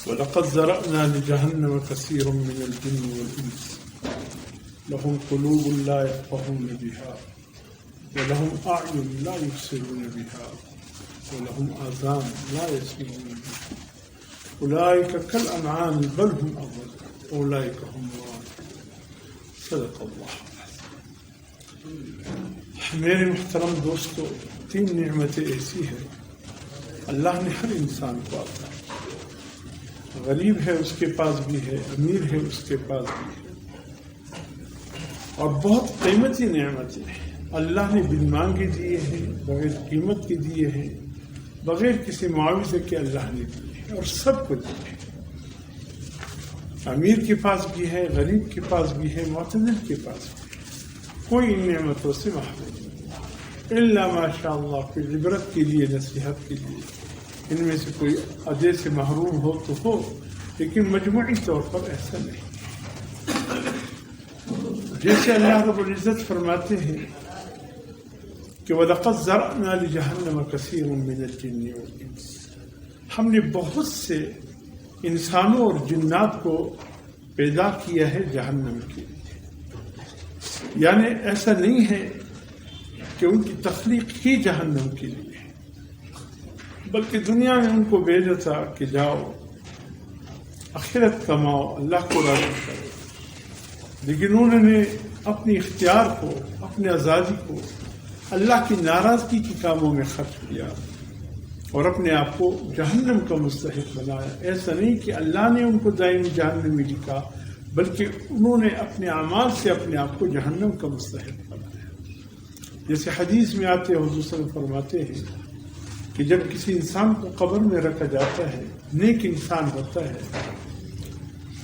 وَلَقَدْ ذَرَأْنَا لِجَهَنَّمَ كَثِيرًا مِنَ الْجِنِّ وَالْإِنسِ لَهُمْ قُلُوبٌ لَا يَفْقَهُونَ بِهَا وَلَهُمْ أَعْيُنٌ لَا يُبْصِرُونَ بِهَا وَلَهُمْ آذَانٌ لَا يَسْمَعُونَ بِهَا أُولَئِكَ كَالْأَنْعَامِ بَلْ هُمْ أَضَلُّ أُولَئِكَ هُمُ الْغَافِلُونَ صدق اللہ۔ میرے محترم دوستو، 3 نعمتیں ایسی ہیں اللہ نے ہر انسان کو عطا، غریب ہے اس کے پاس بھی ہے، امیر ہے اس کے پاس بھی ہے، اور بہت قیمتی نعمتیں ہیں اللہ نے بن مانگے دیے ہیں، بغیر قیمت کے دیے ہیں، بغیر کسی معاوضے کے اللہ نے دیے ہیں، اور سب کو دیے ہیں۔ امیر کے پاس بھی ہے، غریب کے پاس بھی ہے، معتدل کے پاس بھی ہے، کوئی ان نعمتوں سے محروم نہیں الا ماشاء اللہ، کوئی عبرت کے لیے، نصیحت کے لیے ان میں سے کوئی ادے سے محروم ہو تو ہو، لیکن مجموعی طور پر ایسا نہیں۔ جیسے اللہ رب العزت فرماتے ہیں کہ وَلَقَدْ ذَرَأْنَا لِجَهَنَّمَ كَثِيرٌ مِنَ الْجِنِّ وَالْإِنسِ، ہم نے بہت سے انسانوں اور جنات کو پیدا کیا ہے جہنم کے لیے۔ یعنی ایسا نہیں ہے کہ ان کی تخلیق ہی جہنم کے لیے ہے، بلکہ دنیا میں ان کو بھیجا تھا کہ جاؤ آخرت کماؤ، اللہ کو راضی کرو، لیکن انہوں نے اپنی اختیار کو، اپنے آزادی کو اللہ کی ناراضگی کے کاموں میں خرچ کیا اور اپنے آپ کو جہنم کا مستحق بنایا۔ ایسا نہیں کہ اللہ نے ان کو دائمی جہنم میں لکھا، بلکہ انہوں نے اپنے اعمال سے اپنے آپ کو جہنم کا مستحق بنایا۔ جیسے حدیث میں آتے حضور صلی اللہ علیہ وسلم فرماتے ہیں کہ جب کسی انسان کو قبر میں رکھا جاتا ہے، نیک انسان ہوتا ہے،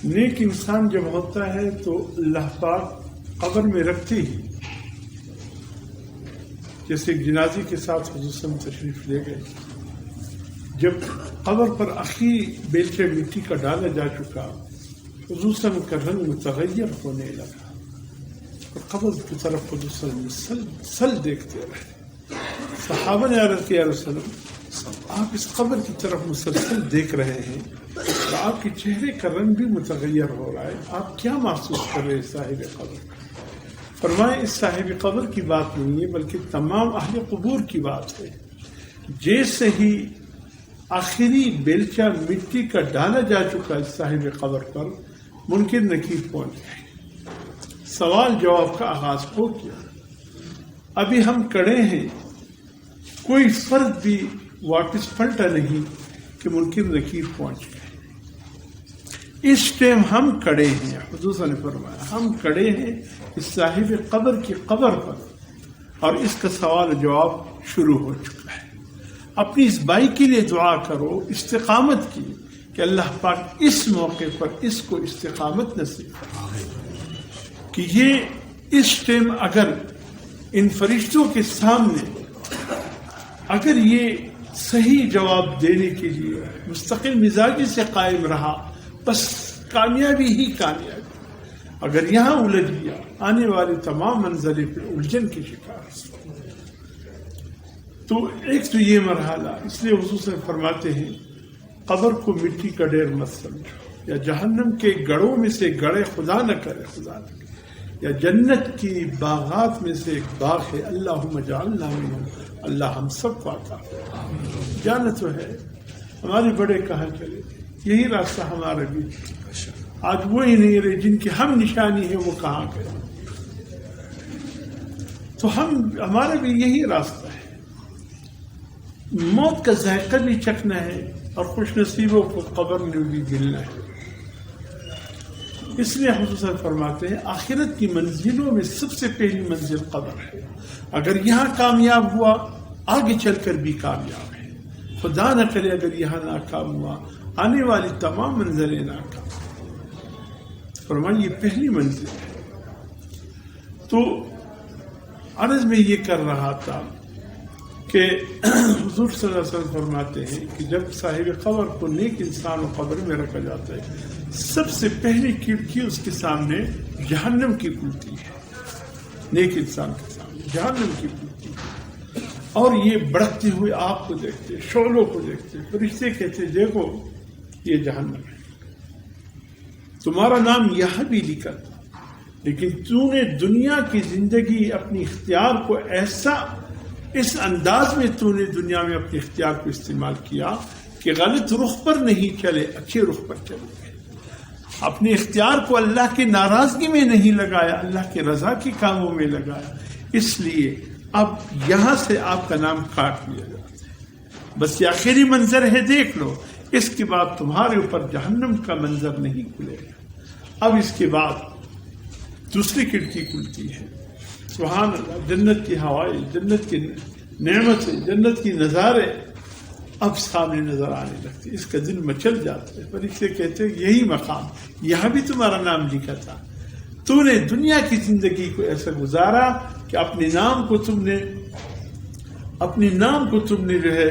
نیک انسان جب ہوتا ہے تو اللہ پاک قبر میں رکھتے ہی، جیسے ایک جنازے کے ساتھ حضور صلی اللہ علیہ وسلم تشریف لے گئے، جب قبر پر آخری بیلچے مٹی کا ڈالا جا چکا، حضور صلی اللہ علیہ وسلم کا رنگ متغیر ہونے لگا اور قبر کی طرف حضور صلی اللہ علیہ وسلم مسلسل دیکھتے رہے۔ صحابہ نے عرض کیا، یا رسول اللہ، آپ اس قبر کی طرف مسلسل دیکھ رہے ہیں تو آپ کے چہرے کا رنگ بھی متغیر ہو رہا ہے، آپ کیا محسوس کر رہے ہیں صاحب قبر؟ فرمائے اس صاحب قبر کی بات نہیں ہے، بلکہ تمام اہل قبور کی بات ہے۔ جیسے ہی آخری بیلچہ مٹی کا ڈالا جا چکا اس صاحب قبر پر، منکر نکیر پہنچ گئے، سوال جواب کا آغاز ہو گیا۔ ابھی ہم کڑے ہیں، کوئی فرد بھی واپس پلٹا نہیں کہ منکر نکیر پہنچ گئے۔ اس ٹائم ہم کڑے ہیں، حضور صلی اللہ علیہ وسلم نے فرمایا ہم کڑے ہیں اس صاحب قبر کی قبر پر، اور اس کا سوال جواب شروع ہو چکا ہے۔ اپنی اس بھائی کے لیے دعا کرو، استقامت کی، کہ اللہ پاک اس موقع پر اس کو استقامت نصیب فرمائے کہ یہ اس ٹائم اگر ان فرشتوں کے سامنے اگر یہ صحیح جواب دینے کے لیے مستقل مزاجی سے قائم رہا، بس کامیابی ہی کامیابی۔ اگر یہاں الجھ گیا، آنے والے تمام منزلیں پہ الجھن کے شکار۔ تو ایک تو یہ مرحلہ، اس لیے حضور صلی اللہ علیہ وسلم فرماتے ہیں قبر کو مٹی کا ڈھیر مت سمجھو، یا جہنم کے گڑھوں میں سے گڑھے خدا نہ کرے، خدا نہ کرے، یا جنت کی باغات میں سے ایک باغ ہے، اللہم اجعلنا منہم، اللہ ہم سب کو عطا فرمائے۔ جانا تو ہے، ہمارے بڑے کہاں چلے، یہی راستہ ہمارا بھی، آج وہی نہیں رہے جن کی ہم نشانی ہے وہ کہاں گئے۔ تو ہمارا بھی یہی راستہ ہے، موت کا ذائقہ بھی چکھنا ہے اور خوش نصیبوں کو قبر میں بھی گلنا ہے۔ اس لیے حضور صلی اللہ علیہ وسلم فرماتے ہیں آخرت کی منزلوں میں سب سے پہلی منزل قبر ہے، اگر یہاں کامیاب ہوا آگے چل کر بھی کامیاب ہے، خدا نہ کرے اگر یہاں ناکام ہوا آنے والی تمام منزلیں ناکام۔ فرمائیں یہ پہلی منزل ہے۔ تو عرض میں یہ کر رہا تھا کہ حضور صلی اللہ علیہ وسلم فرماتے ہیں کہ جب صاحب قبر کو نیک انسان و قبر میں رکھا جاتا ہے، سب سے پہلی کھڑکی اس کے سامنے جہنم کی کھلتی ہے، نیک انسان کے سامنے جہنم کی کھلتی ہے، اور یہ بڑھتے ہوئے آگ کو دیکھتے، شعلوں کو دیکھتے، فرشتے کہتے دیکھو یہ جہنم ہے. تمہارا نام یہاں بھی لکھا تھا، لیکن تو نے دنیا کی زندگی اپنی اختیار کو اس انداز میں تو نے دنیا میں اپنے اختیار کو استعمال کیا کہ غلط رخ پر نہیں چلے، اچھے رخ پر چلے گئے. اپنے اختیار کو اللہ کی ناراضگی میں نہیں لگایا، اللہ کی رضا کے کاموں میں لگایا. اس لیے اب یہاں سے آپ کا نام کاٹ لیا جاتا ہے. بس یہ آخری منظر ہے، دیکھ لو. اس کے بعد تمہارے اوپر جہنم کا منظر نہیں کھلے گا. اب اس کے بعد دوسری کھڑکی کھلتی ہے. سبحان اللہ، جنت کی ہوائیں، جنت کی نعمتیں، جنت کی نظارے اب سامنے نظر آنے لگتے. اس کا دل مچل جاتا ہے. پر اسے کہتے ہیں یہی مقام، یہاں بھی تمہارا نام لکھا تھا. تو نے دنیا کی زندگی کو ایسا گزارا کہ اپنے نام کو تم نے جو ہے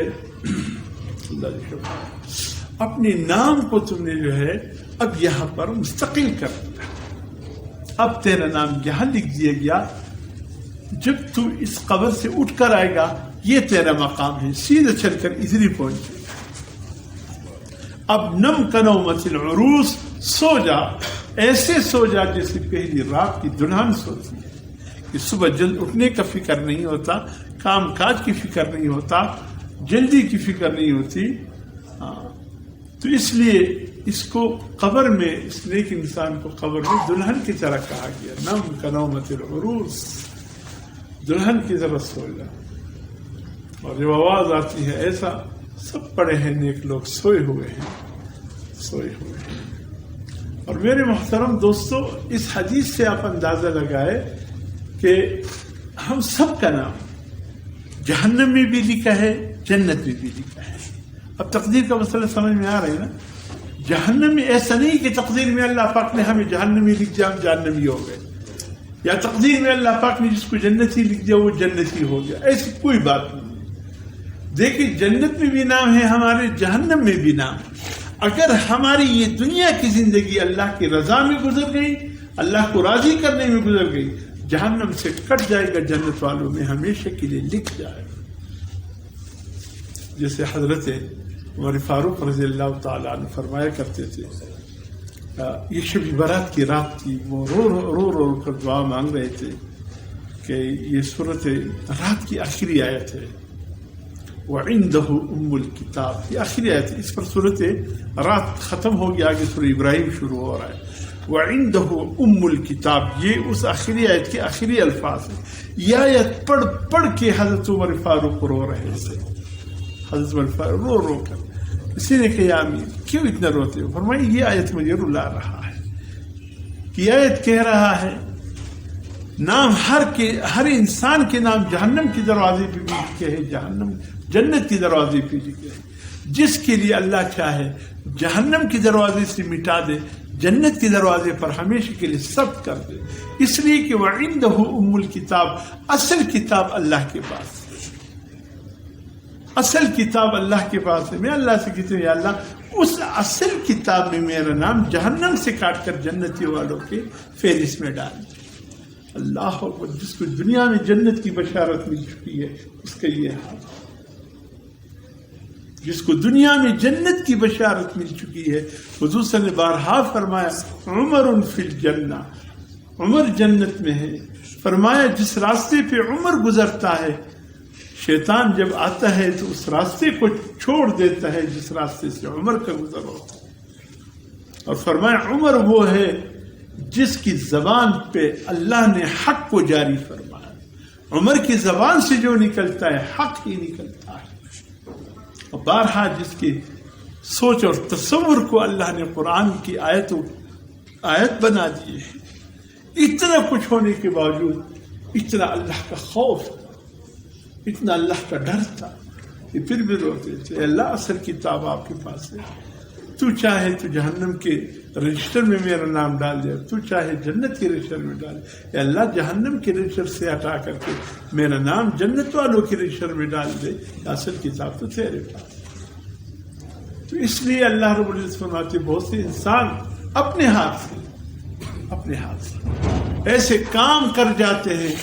اپنے نام کو تم نے جو ہے اب یہاں پر مستقل کر دیا. اب تیرا نام یہاں لکھ دیا گیا. جب تو اس قبر سے اٹھ کر آئے گا یہ تیرا مقام ہے، سیدھے چل کر ادھر ہی پہنچے گا. اب نم کنومت العروس، سو جا، ایسے سو جا جیسے پہلی رات کی دلہن سوتی ہے کہ صبح جلد اٹھنے کا فکر نہیں ہوتا، کام کاج کی فکر نہیں ہوتا، جلدی کی فکر نہیں ہوتی. تو اس لیے اس کو قبر میں، اس نیک انسان کو قبر میں دلہن کی طرح کہا گیا. نم کنومت العروس، دلہن کی طرح سو جا. اور جب آواز آتی ہے ایسا، سب پڑے ہیں نیک لوگ سوئے ہوئے ہیں. اور میرے محترم دوستو، اس حدیث سے آپ اندازہ لگائے کہ ہم سب کا نام جہنم میں بھی لکھا ہے، جنت میں بھی لکھا ہے. اب تقدیر کا مسئلہ سمجھ میں آ رہا ہے نا. جہنم میں ایسا نہیں کہ تقدیر میں اللہ پاک نے ہمیں جہنمی لکھ دیا ہم جہنمی ہو گئے، یا تقدیر میں اللہ پاک نے جس کو جنتی لکھ دیا وہ جنتی ہو گیا. ایسی کوئی بات نہیں. دیکھیں، جنت میں بھی نام ہے ہمارے، جہنم میں بھی نام ہے. اگر ہماری یہ دنیا کی زندگی اللہ کی رضا میں گزر گئی، اللہ کو راضی کرنے میں گزر گئی، جہنم سے کٹ جائے گا، جنت والوں میں ہمیشہ کے لیے لکھ جائے گا. جیسے حضرت عمر فاروق رضی اللہ تعالیٰ عنہ فرمایا کرتے تھے، یہ شب برات کی رات تھی، وہ رو کر دعا مانگ رہے تھے کہ یہ سورت رات کی آخری آیت ہے، وَعِنْدَهُ أُمُّ الْكِتَابِ، یہ آخری آیت ہے. اس پر سورت رات ختم ہو گیا، آگے سورہ ابراہیم شروع ہو رہا ہے. وَعِنْدَهُ أُمُّ الْكِتَابِ، یہ اس آخری آیت کے آخری الفاظ ہیں. یہ آیت پڑھ کے حضرت عمر فاروق رو رہے تھے. حضرت عمر فاروق رو کر کسی نے کہا امیر کیوں اتنا روتے ہو؟ فرمایا یہ آیت مجھے رلا رہا ہے. یہ آیت کہہ رہا ہے نام ہر انسان کے نام جہنم کے دروازے پہ بھی لکھے ہیں، جنت کے دروازے پہ لکھے ہیں. جس کے لیے اللہ چاہے جہنم کے دروازے سے مٹا دے، جنت کے دروازے پر ہمیشہ کے لیے ثبت کر دے. اس لیے کہ وَعِنْدَهُ أُمُّ الْكِتَابِ، اصل کتاب اللہ کے پاس، اصل کتاب اللہ کے پاس ہے. میں اللہ سے کہتا ہوں یا اللہ اس اصل کتاب میں میرا نام جہنم سے کاٹ کر جنتی والوں کے فہرست میں ڈال. اللہ اکبر. جس کو دنیا میں جنت کی بشارت مل چکی ہے اس کا یہ حال. جس کو دنیا میں جنت کی بشارت مل چکی ہے، حضور صلی اللہ علیہ وسلم نے بارہا فرمایا عمر فی الجنہ، عمر جنت میں ہے. فرمایا جس راستے پہ عمر گزرتا ہے، شیطان جب آتا ہے تو اس راستے کو چھوڑ دیتا ہے جس راستے سے عمر کا گزر ہوتا ہے. اور فرمایا عمر وہ ہے جس کی زبان پہ اللہ نے حق کو جاری فرمایا. عمر کی زبان سے جو نکلتا ہے حق ہی نکلتا ہے. اور بارہا جس کی سوچ اور تصور کو اللہ نے قرآن کی آیت بنا دی ہے. اتنا کچھ ہونے کے باوجود اتنا اللہ کا خوف، اتنا اللہ کا ڈر تھا کہ پھر بھی روتے تھے. اللہ اصل کتاب آپ کے پاس ہے، تو چاہے تو جہنم کے رجسٹر میں میرا نام ڈال دے، تو چاہے جنت کے رجسٹر میں ڈال دے. اللہ جہنم کے رجسٹر سے ہٹا کر کے میرا نام جنت والوں کے رجسٹر میں ڈال دے. اصل کتاب تو تیرے پاس. تو اس لیے اللہ رب العزت فرماتے بہت سے انسان اپنے ہاتھ سے ایسے کام کر جاتے ہیں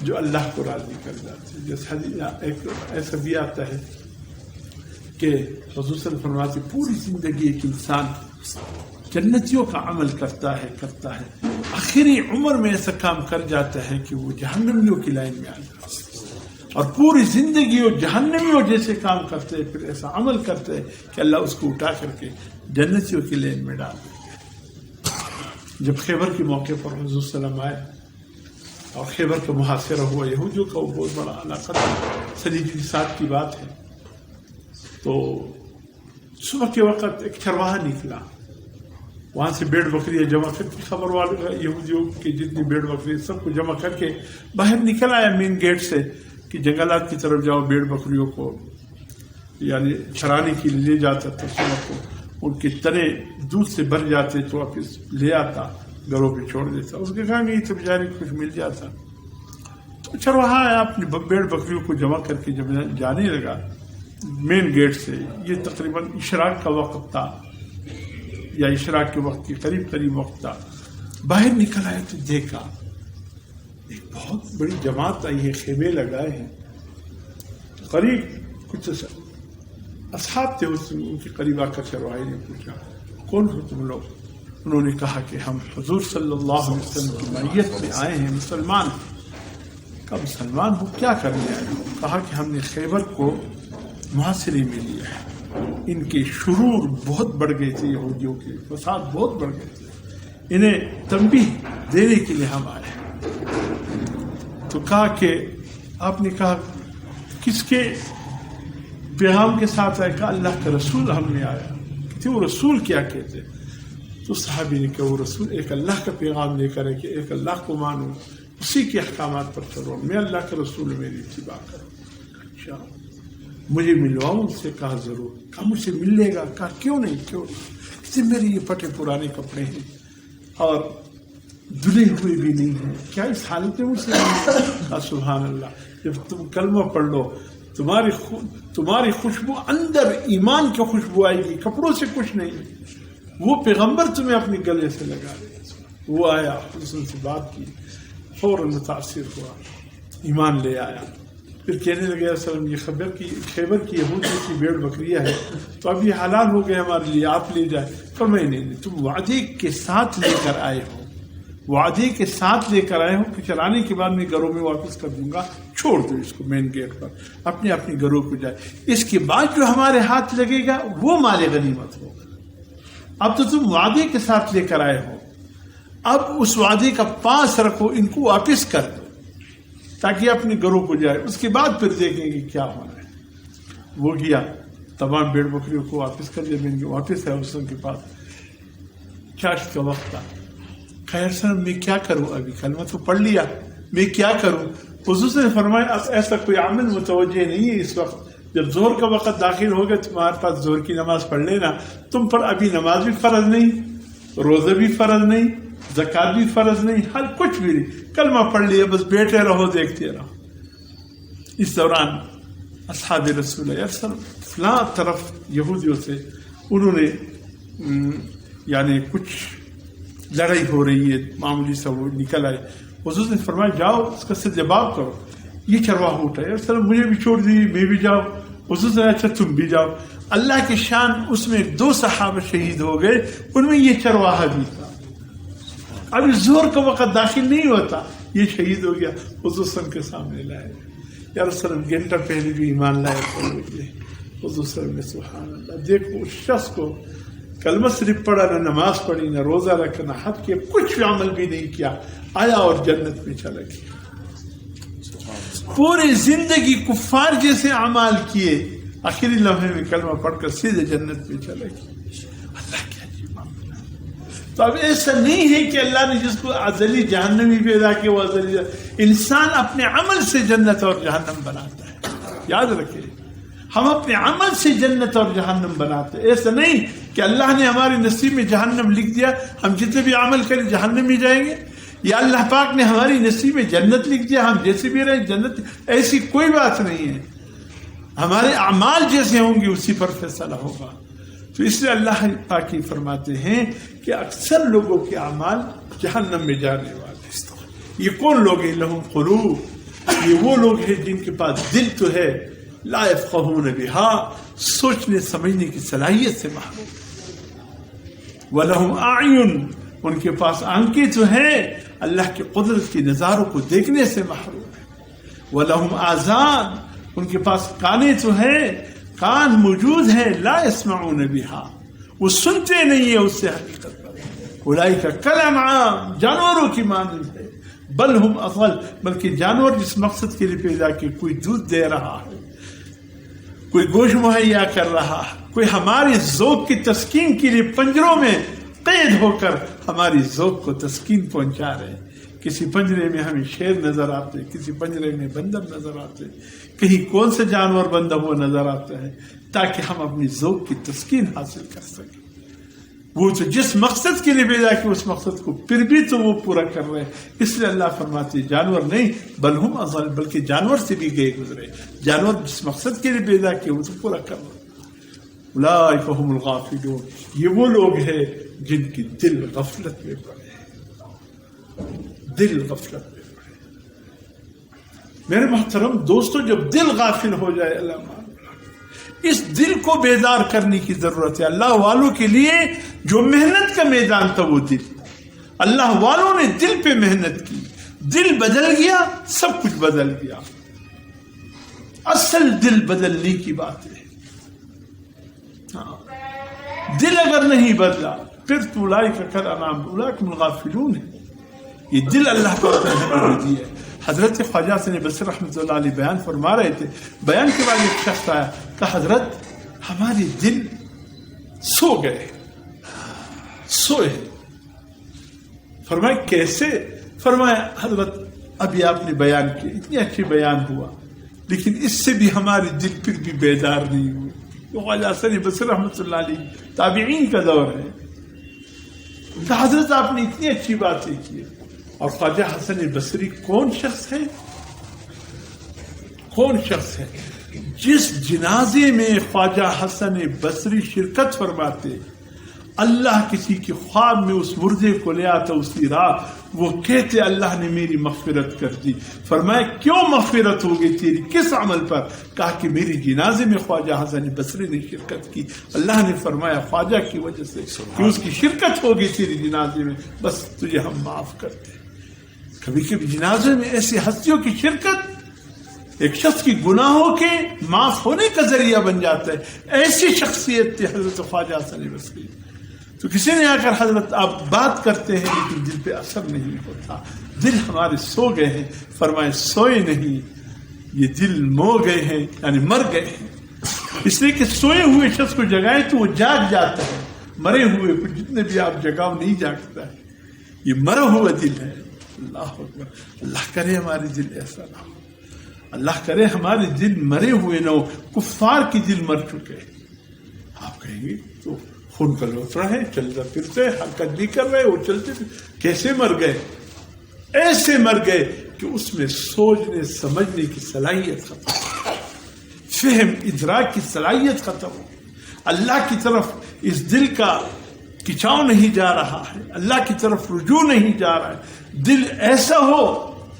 جو اللہ کو راضی کر جاتے ہیں. جیسے ایک ایسا بھی آتا ہے کہ حضور صلی اللہ علیہ وسلم فرماتے پوری زندگی ایک انسان جنتیوں کا عمل کرتا ہے آخری عمر میں ایسا کام کر جاتا ہے کہ وہ جہنمیوں کی لائن میں آ جاتا ہے، اور پوری زندگی وہ جہنمیوں جیسے کام کرتے ہیں، پھر ایسا عمل کرتے ہیں کہ اللہ اس کو اٹھا کر کے جنتیوں کی لائن میں ڈال دیتے ہیں۔ جب خیبر کے موقع پر حضور صلی اللہ علیہ وسلم آئے اور خیبر کا محاصرہ ہوا، یہودیوں کا وہ بہت بڑا علاقہ تھا، صدی 7 کی بات ہے، تو صبح کے وقت ایک چرواہا نکلا، وہاں سے بھیڑ بکریاں جمع کر کے، خبر والے یہودیوں کی جتنی بھیڑ بکری سب کو جمع کر کے باہر نکل آیا مین گیٹ سے کہ جنگلات کی طرف جاؤ، بھیڑ بکریوں کو یعنی چرانے کے لیے لے جاتا تھا، صبح کو ان کے تنے دودھ سے بھر جاتے تو واپس لے آتا، گھروں پہ چھوڑ دیتا، اس کے کہا نہیں تو بیچارے کچھ مل جاتا۔ تو چرواہا آیا اپنی بھیڑ بکریوں کو جمع کر کے جب جانے لگا مین گیٹ سے، یہ تقریباً اشراق کا وقت تھا یا اشراق کے وقت کے قریب وقت تھا، باہر نکل آئے تو دیکھا ایک بہت بڑی جماعت آئی ہے، خیمے لگائے ہیں، قریب کچھ اصحاب تھے ان کے قریب آ کر چرواہے نے پوچھا کون ہو تم لوگ؟ انہوں نے کہا کہ ہم حضور صلی اللہ علیہ وسلم کی معیت میں آئے ہیں، مسلمان ہیں۔ کہا مسلمان ہو، کیا کرنے آئے ہو؟ کہا کہ ہم نے خیبر کو محاصرے میں لیا ہے، ان کے شرور بہت بڑھ گئے تھے، یہودیوں کے فساد بہت بڑھ گئے تھے، انہیں تنبیہ دینے کے لیے ہم آئے ہیں۔ تو کہا کہ آپ نے کہا کس کے پیغام کے ساتھ آئے؟ کہا اللہ کا رسول ہم نے آیا۔ کہتے وہ رسول کیا کہتے؟ تو صحابی نے کہا وہ رسول ایک اللہ کا پیغام لے کر ہے کہ ایک اللہ کو مانو، اسی کے احکامات پر چلو، میں اللہ کا رسول میری اتباع کرو۔ اچھا مجھے ملواؤ ان سے؟ کہا ضرور۔ کہا مجھ سے مل لے گا؟ کہا کیوں نہیں، کیوں نہیں؟ کہتے میرے یہ پھٹے پرانے کپڑے ہیں اور دھلے ہوئے بھی نہیں ہیں، کیا اس حالت میں مجھ سے؟ کہا سبحان اللہ، جب تم کلمہ پڑھ لو تمہاری خوشبو اندر ایمان کی خوشبو آئے گی، کپڑوں سے کچھ نہیں، وہ پیغمبر تمہیں اپنے گلے سے لگا دے۔ وہ آیا، اس سے بات کی، فوراً متاثر ہوا، ایمان لے آیا، پھر کہنے لگے وسلم یہ خیبر کی یہودیوں کی بھیڑ بکریاں ہے تو اب یہ حلال ہو گئے ہمارے لیے، آپ لے جائے۔ فرمایا نہیں، تم وعدے کے ساتھ لے کر آئے ہو، وعدے کے ساتھ لے کر آئے ہو کہ چلانے کے بعد میں گھروں میں واپس کر دوں گا، چھوڑ دو اس کو مین گیٹ پر، اپنے گھروں کو جائے، اس کے بعد جو ہمارے ہاتھ لگے گا وہ مال غنیمت ہوگا۔ اب تو تم وعدے کے ساتھ لے کر آئے ہو، اب اس وعدے کا پاس رکھو، ان کو واپس کر دو تاکہ اپنے گھروں کو جائے، اس کے بعد پھر دیکھیں گے کیا ہونا ہے۔ وہ گیا، تمام بھیڑ بکریوں کو واپس کر دیا، واپس ہے حسن کے پاس، چاشت کا وقت تھا۔ خیر سر میں کیا کروں، ابھی کلمہ تو پڑھ لیا، میں کیا کروں؟ حضور نے فرمایا اب ایسا کوئی عامل متوجہ نہیں ہے اس وقت، جب زہر کا وقت داخل ہو گیا تمہارے پاس زہر کی نماز پڑھ لینا، تم پر ابھی نماز بھی فرض نہیں، روزہ بھی فرض نہیں، زکات بھی فرض نہیں، ہر کچھ بھی نہیں، کلمہ پڑھ لیا، بس بیٹھے رہو دیکھتے رہو۔ اس دوران اصحاب رسول اللہ صلی اللہ علیہ وسلم فلاں طرف یہودیوں سے انہوں نے یعنی کچھ لڑائی ہو رہی ہے، معمولی سا وہ نکل آئے، حضور نے فرمایا جاؤ اس کا سے جواب کرو۔ یہ چرواہا اٹھا، یا رسول اللہ مجھے بھی چھوڑ دیجیے، میں بھی جاؤ۔ حضور نے اچھا تم بھی جاؤ۔ اللہ کی شان، اس میں 2 صحابہ شہید ہو گئے، ان میں یہ چرواہا بھی تھا۔ ابھی زہر کا وقت داخل نہیں ہوتا، یہ شہید ہو گیا، حضور صلی اللہ علیہ وسلم کے سامنے لائے، یا رسول اللہ گھنٹہ پہلے بھی ایمان لائے۔ حضور صلی اللہ علیہ وسلم نے سبحان اللہ، دیکھو اس شخص کو کلمہ صرف پڑھا، نہ نماز پڑھی، نہ روزہ رکھا، نہ حج کیا، کچھ بھی عمل بھی نہیں کیا، آیا اور جنت میں چلا گیا۔ پوری زندگی کفار جیسے اعمال کیے، آخری لمحے میں کلمہ پڑھ کر سیدھے جنت میں چلا گیا۔ اللہ کیا عجیب معاملہ۔ تو اب ایسا نہیں ہے کہ اللہ نے جس کو ازلی جہنمی پیدا کیا وہ ازلی انسان اپنے عمل سے جنت اور جہنم بناتا ہے، یاد رکھیں، ہم اپنے عمل سے جنت اور جہنم بناتے ہیں۔ ایسا نہیں کہ اللہ نے ہمارے نصیب میں جہنم لکھ دیا، ہم جتنے بھی عمل کریں جہنم میں جائیں گے، یا اللہ پاک نے ہماری نصیب میں جنت لکھ دیا، ہم جیسے بھی رہیں جنت، ایسی کوئی بات نہیں ہے۔ ہمارے اعمال جیسے ہوں گے اسی پر فیصلہ ہوگا۔ تو اس لیے اللہ پاک فرماتے ہیں کہ اکثر لوگوں کے اعمال جہنم میں جانے والے۔ یہ کون لوگ ہیں؟ لہم قلوب، یہ وہ لوگ ہیں جن کے پاس دل تو ہے، لا یفقہون بہا، سوچنے سمجھنے کی صلاحیت سے محروم. وَلَهُمْ أَعْيُنٌ ان کے پاس آنکھیں تو ہیں اللہ کی قدرت کے نظاروں کو دیکھنے سے محروم ہے. وَلَهُمْ آذان ان کے پاس کانیں تو ہیں، کان موجود ہیں، لا يسمعون بها وہ سنتے نہیں ہیں اس سے حقیقت پر. اولئک کالانعام جانوروں کی مانند ہے. بل ہم اضل بلکہ جانور جس مقصد کے لیے پیدا کیے، کوئی دودھ دے رہا ہے، کوئی گوشت مہیا کر رہا ہے، کوئی ہماری ذوق کی تسکین کے لیے پنجروں میں قید ہو کر ہماری ذوق کو تسکین پہنچا رہے ہیں. کسی پنجرے میں ہمیں شیر نظر آتے، کسی پنجرے میں بندر نظر آتے، کہیں کون سے جانور بندہ ہوا نظر آتا ہے، تاکہ ہم اپنی ذوق کی تسکین حاصل کر سکیں. وہ تو جس مقصد کے لیے پیدا کیا اس مقصد کو پھر بھی تو وہ پورا کر رہے ہیں. اس لیے اللہ فرماتے جانور نہیں بل ہم اضل بلکہ جانور سے بھی گئے گزرے. جانور جس مقصد کے لیے پیدا کیا وہ تو پورا کر رہے. اولئک هم الغافلون یہ وہ لوگ ہیں جن کی دل غفلت میں پڑے ہیں، دل غفلت میں پڑے. میرے محترم دوستو، جب دل غافل ہو جائے اللہ مان، اس دل کو بیدار کرنے کی ضرورت ہے. اللہ والوں کے لیے جو محنت کا میدان تھا وہ دل، اللہ والوں نے دل پہ محنت کی، دل بدل گیا، سب کچھ بدل گیا. اصل دل بدلنے کی بات ہے. دل اگر نہیں بدلا پھر تو اولئک کالانعام اولئک هم الغافلون ہے. یہ دل اللہ کو دی ہے. حضرت خواجہ حسن بصری رحمۃ اللہ علیہ بیان فرما رہے تھے. بیان کے بعد ایک شخص آیا کہ حضرت ہمارے دل سو گئے، سوئے. فرمایا کیسے؟ فرمایا حضرت ابھی آپ نے بیان کیا، اتنی اچھی بیان ہوا، لیکن اس سے بھی ہمارے دل پھر بھی بیدار نہیں ہوئے. خواجہ حسن بصری رحمۃ اللہ علیہ تابعین کا دور ہے. حضرت آپ نے اتنی اچھی باتیں کی. اور خواجہ حسن بصری کون شخص ہے؟ کون شخص ہے جس جنازے میں خواجہ حسن بصری شرکت فرماتے، اللہ کسی کے خواب میں اس مردے کو لے آتا اسی رات، وہ کہتے اللہ نے میری مغفرت کر دی. فرمایا کیوں مغفرت ہو گئی تیری، کس عمل پر؟ کہا کہ میری جنازے میں خواجہ حسن بصری نے شرکت کی. اللہ نے فرمایا خواجہ کی وجہ سے کہ اس کی شرکت ہو گئی تیری جنازے میں، بس تجھے ہم معاف کرتے. کبھی کبھی جنازے میں ایسی ہستیوں کی شرکت ایک شخص کی گناہوں کے معاف ہونے کا ذریعہ بن جاتا ہے. ایسی شخصیت تھی حضرت خواجہ حسن بصری. تو کسی نے آ کر حضرت آپ بات کرتے ہیں لیکن دل پہ اثر نہیں ہوتا، دل ہمارے سو گئے ہیں. فرمائے سوئے نہیں، یہ دل مو گئے ہیں، یعنی مر گئے ہیں. اس لیے کہ سوئے ہوئے شخص کو جگائے تو وہ جاگ جاتا ہے، مرے ہوئے کو جتنے بھی آپ جگاؤ نہیں جاگتا ہے. یہ مرا ہوا دل ہے. اللہ اکبر. اللہ کرے ہمارے دل ایسا نہ ہو، اللہ کرے ہمارے دل مرے ہوئے نہ ہو. کفار کی دل مر چکے. آپ کہیں گے تو خون کا لوترا ہے، چلتا پھرتے حرکت بھی کر رہے، وہ چلتے کیسے مر گئے؟ ایسے مر گئے کہ اس میں سوچنے سمجھنے کی صلاحیت ختم، فہم ادراک کی صلاحیت ختم ہو. اللہ کی طرف اس دل کا کھچاؤ نہیں جا رہا ہے، اللہ کی طرف رجوع نہیں جا رہا ہے. دل ایسا ہو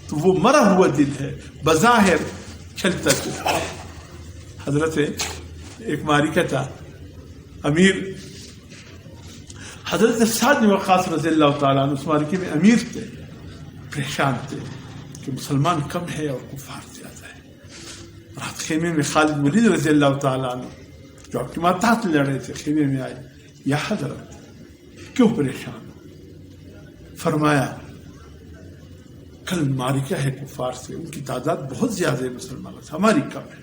تو وہ مرا ہوا دل ہے، بظاہر چلتا چلتا. حضرت ایک معرکہ تھا، امیر حضرت سعد بن وقاص رضی اللہ تعالیٰ عنہ اس معرکے میں امیر تھے. پریشان تھے کہ مسلمان کم ہے اور کفار زیادہ ہے. رات خیمے میں خالد ولید رضی اللہ تعالیٰ عنہ جو آپ کے ماتحت لڑ رہے تھے خیمے میں آئے. یا حضرت کیوں پریشان ہو؟ فرمایا کل معرکہ ہے کفار سے، ان کی تعداد بہت زیادہ ہے مسلمانوں سے، ہماری کم ہے،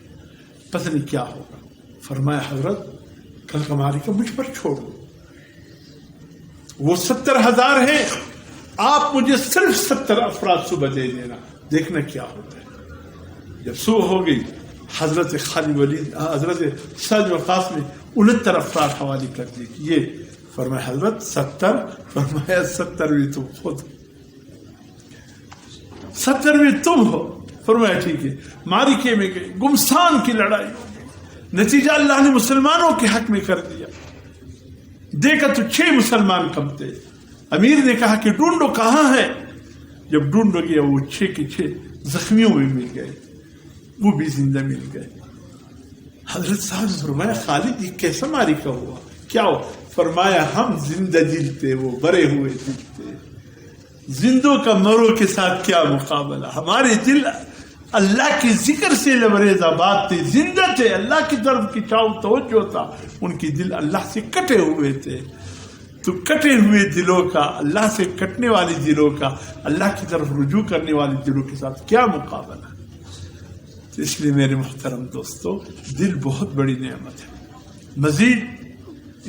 پتہ نہیں کیا ہوگا. فرمایا حضرت کل کا معرکہ مجھ پر چھوڑو، وہ 70,000 ہیں، آپ مجھے صرف 70 افراد صبح دے دینا، دیکھنا کیا ہوتا ہے. جب صبح ہو گئی حضرت خالد ولید حضرت سعد بن وقاص نے 69 افراد حوالی کر دی. یہ فرمایا حضرت 70، فرمایا 70 بھی تم خود، 70 بھی تم ہو. فرمایا ٹھیک ہے. معرکے میں گئے، گمسان کی لڑائی ہو گئی. نتیجہ اللہ نے مسلمانوں کے حق میں کر دیا. دیکھا تو 6 مسلمان کم تھے. امیر نے کہا کہ ڈھونڈو کہاں ہے. جب ڈھونڈو گیا وہ 6 کے 6 زخمیوں میں مل گئے، وہ بھی زندہ مل گئے. حضرت صاحب نے فرمایا خالد یہ کیسا معرکہ ہوا؟ کیا ہو؟ فرمایا ہم زندہ دل تھے، وہ مرے ہوئے دل تھے، زندوں کا مروں کے ساتھ کیا مقابلہ. ہمارے دل اللہ کے ذکر سے لبریز آباد تھے، زندہ تھے، اللہ کی طرف کی چاؤ توجہ تھا، ان کی دل اللہ سے کٹے ہوئے تھے. تو کٹے ہوئے دلوں کا، اللہ سے کٹنے والے دلوں کا اللہ کی طرف رجوع کرنے والے دلوں کے ساتھ کیا مقابلہ. تو اس لیے میرے محترم دوستو، دل بہت بڑی نعمت ہے. مزید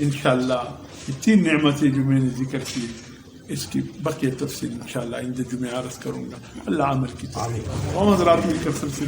انشاءاللہ یہ 3 نعمتیں جو میں نے ذکر کی، اس کی بقیہ تفصیل انشاءاللہ آئندہ جمعہ عرض کروں گا. اللہ عمل کی توفیق. حضرات مل کر سب سے